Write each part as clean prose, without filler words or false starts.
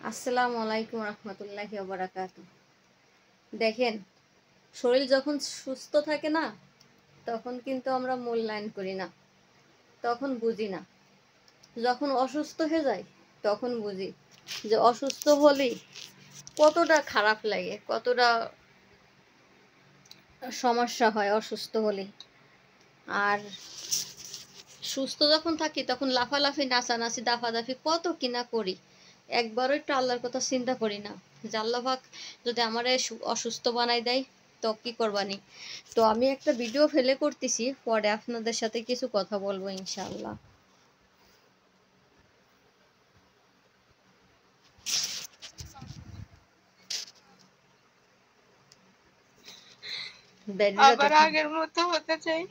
আসসালামু আলাইকুম রহমতুল্লাহি ওয়া বারাকাতুহু। দেখেন, শরীর যখন সুস্থ থাকে না তখন কিন্তু আমরা মূল্যায়ন করি না, তখন বুঝি না। যখন অসুস্থ হয়ে যায় তখন বুঝি যে অসুস্থ হলেই কতটা খারাপ লাগে, কতটা সমস্যা হয় অসুস্থ হলে। আর সুস্থ যখন থাকি তখন লাফালাফি, নাচানাচি, দাফাদাফি কত কিনা করি, একবারও একটু আল্লাহর কথা চিন্তা করি না যে আল্লাহ পাক যদি আমার অসুস্থ বানাই দেয় তো কি করবানি। তো আমি একটা ভিডিও ফেলে করতেছি, পরে আপনাদের সাথে কিছু কথা বলবো ইনশাআল্লাহ। আবার আগের মতো হতে চাই।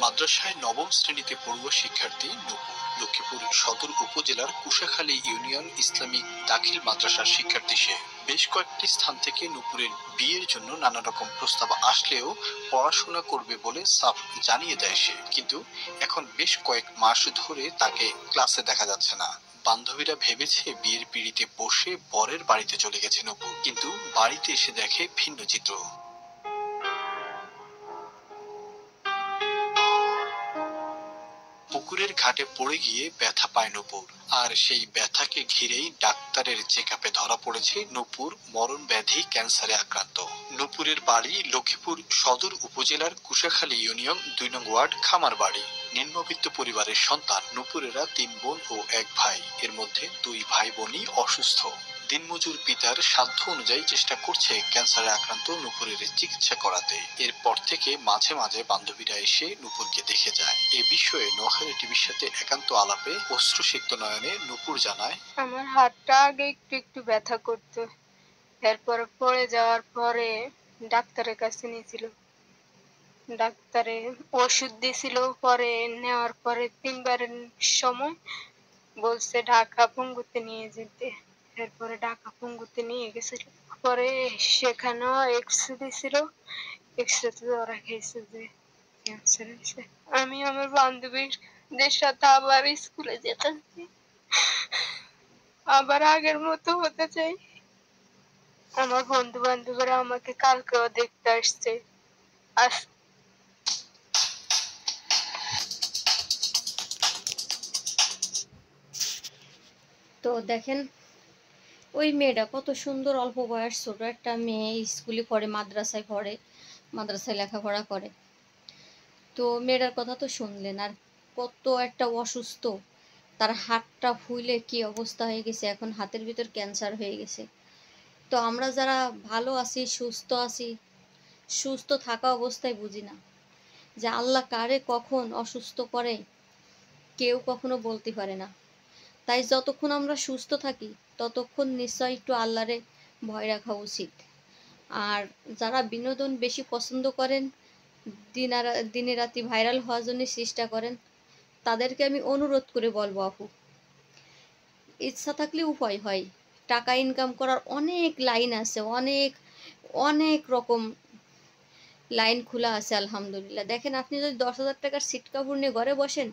মাদ্রাসায় নবম শ্রেণীতে পড়ুয়া শিক্ষার্থী নূপুর লক্ষ্মীপুর সদর উপজেলার কুশাখালী ইউনিয়ন ইসলামিক দাখিল মাদ্রাসার শিক্ষার্থী সে। বেশ কয়েকটি স্থান থেকে নূপুরের বিয়ের জন্য নানা রকম প্রস্তাব আসলেও পড়াশোনা করবে বলে সাফ জানিয়ে দেয় সে। কিন্তু এখন বেশ কয়েক মাস ধরে তাকে ক্লাসে দেখা যাচ্ছে না। বান্ধবীরা ভেবেছে বিয়ের পিঁড়িতে বসে বরের বাড়িতে চলে গেছে নূপুর, কিন্তু বাড়িতে এসে দেখে ভিন্ন চিত্র। পুকুরের ঘাটে পড়ে গিয়ে ব্যথা পায় নূপুর, আর সেই ব্যথাকে ঘিরেই ডাক্তারের চেকআপে ধরা পড়েছে নূপুর মরণ ব্যাধি ক্যান্সারে আক্রান্ত। নূপুরের বাড়ি লক্ষ্মীপুর সদর উপজেলার কুশাখালী ইউনিয়ন ২ নং ওয়ার্ড খামার বাড়ি। নিম্নবিত্ত পরিবারের সন্তান নূপুরেরা ৩ বোন ও ১ ভাই, এর মধ্যে ২ ভাই বোনই অসুস্থ। দিনমজুর পিতার সাধ্য অনুযায়ী চেষ্টা করছে ক্যান্সারে আক্রান্ত নূপুরের চিকিৎসা করাতে। এরপর থেকে মাঝে মাঝে বান্ধবীরা এসে নূপুরকে দেখে যায়। এ বিষয়ে নোয়াখালী টিভির সাথে একান্ত আলাপে অশ্রুসিক্ত নয়নে নূপুর জানায়, আমার হাতটা আগে একটু একটু ব্যথা করতো, এরপর পড়ে যাওয়ার পরে ডাক্তারের কাছে নিয়েছিল। ডাক্তারে ওষুধ দিয়েছিল, পরে নেওয়ার পরে ৩বারের সময় বলছে ঢাকা পঙ্গুতে নিয়ে যেতে। এরপরে ঢাকা পঙ্গুতে নিয়ে গেছিল, পরে সেখানেও এক্সরে দিয়েছিল। এক্সরেতে ধরা খেয়েছে যে ক্যান্সার হয়েছে। আমি আমার বান্ধবীদের সাথে আবার স্কুলে যেতে চাই, আবার আগের মতো হতে চাই। আমার বন্ধু বান্ধবরা আমাকে কালকেও দেখতে আসছে। তো দেখেন, ওই মেয়েটা কত সুন্দর, অল্প বয়স, ছোট একটা মেয়ে, স্কুলে পড়ে, মাদ্রাসায় লেখাপড়া করে। তো মেয়েটার কথা তো শুনলেন, আর কত একটা অসুস্থ, তার হাতটা ফুলে কি অবস্থা হয়ে গেছে, এখন হাতের ভিতর ক্যান্সার হয়ে গেছে। তো আমরা যারা ভালো আছি, সুস্থ থাকা অবস্থায় বুঝি না যে আল্লাহ কারে কখন অসুস্থ করে কেউ কখনো বলতে পারে না। তাই যতক্ষণ আমরা সুস্থ থাকি ততক্ষণ নিশ্চয়ই একটু আল্লাহরে ভয় রাখা উচিত। আর যারা বিনোদন বেশি পছন্দ করেন, দিনে রাতি ভাইরাল হওয়ার জন্য চেষ্টা করেন, তাদেরকে আমি অনুরোধ করে বলবো, আপু, ইচ্ছা থাকলে উপায় হয়। টাকা ইনকাম করার অনেক লাইন আছে, অনেক অনেক রকম লাইন খোলা আছে আলহামদুলিল্লাহ। দেখেন, আপনি যদি ১০,০০০ টাকার সিট কাপড় নিয়ে ঘরে বসেন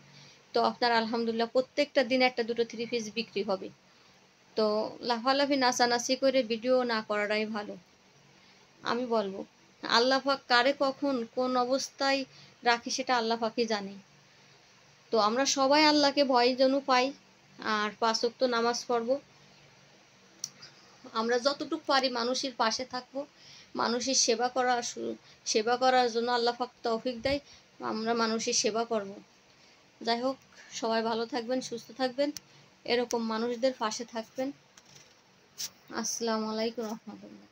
তো আপনার আলহামদুলিল্লাহ প্রত্যেকটা দিন একটা দুটো 3 পিস বিক্রি হবে। তো লাফালাফি, নাচানাচি করে ভিডিও না করাটাই ভালো আমি বলবো। আল্লাহ পাক কারে কখন কোন অবস্থায় রাখি সেটা আল্লাহ পাকই জানে। তো আমরা সবাই আল্লাহকে ভয় যেন পাই, আর ৫ ওয়াক্ত নামাজ পড়বো। আমরা যতটুকু পারি মানুষের পাশে থাকবো, মানুষের সেবা করার জন্য আল্লাহ পাক তৌফিক দেয়, আমরা মানুষের সেবা করব। যাই হোক, সবাই ভালো থাকবেন, সুস্থ থাকবেন, এরকম মানুষদের পাশে থাকবেন। আসসালামু আলাইকুম রহমতুল্লাহ।